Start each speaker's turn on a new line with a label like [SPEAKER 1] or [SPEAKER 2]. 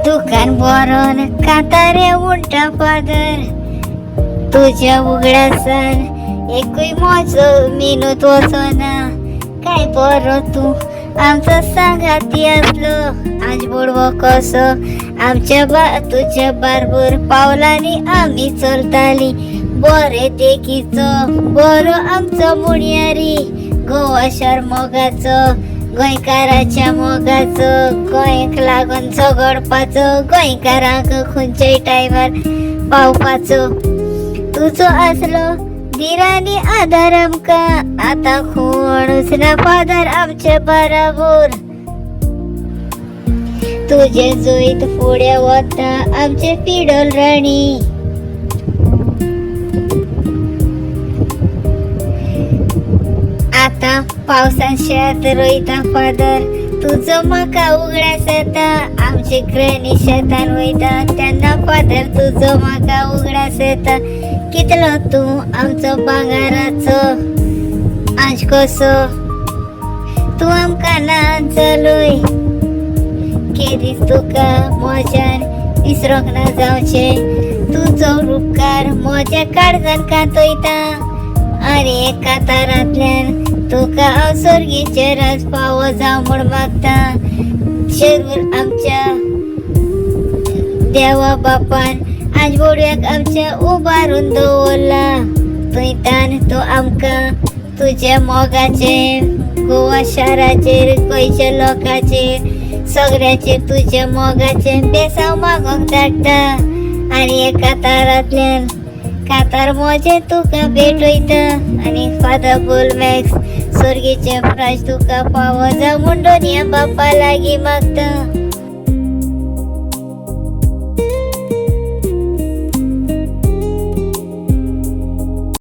[SPEAKER 1] दुकान बरोन कातारे उलटा फादर तुझ्या उघड्यासन एकूय मोजो मिनूत वचना काय बरो तू आमचा सांगाती असलो आज बुडवो कसो आमच्या तुझ्या बारबर पावलांनी आम्ही चलताली बरे देखीचो बरो आमचो मुणयारी गोवा शार मोगाचो गोंयकाराच्या मोगाचो गोंयक लागून झगडपाचो गोंयकारांक खंयच्याय टायमार पावपाचो तुजो आसलो दिरानी आधार आमकां आतां कोणूच ना फादर आमचे बराबर तुझे जोईत फुडें वता आमचे पिडोल राणी आता पावसान शेत रोयता फादर तुजो म्हाका उगड्यास येता आमचे ग्रहणी शेतान वयता तेन्ना फादर तुजो म्हाका उगड्यास येता कितलो तू आमचो भांगाराचो आज कसो तू आमकां ना चलय केदीस तुका मोज्यान विसरोंक ना जावचे तुजो उपकार मोज्या काळजान कातयता आनी एक कातारांतल्यान तुका हांव सर्गीचे राज फावो जावं म्हूण मागता शेरूर आमच्या देवा बापान आज बोडव्याक आमच्या उबारून दवरला तुयतान तो आमकां तुज्या मोगाचेर गोवा शाराचेर गोंयच्या लोकांचेर सगळ्याचेर तुज्या मोगाचें बेसांव मागोंक धाडटा आनी हे कातारांतल्यान कातार मोजे तुका भेटयता आनी फादर बोलमॅक्स सर्गीचे प्राज तुका फावो जावं म्हूण दोनया बापा लागीं मागता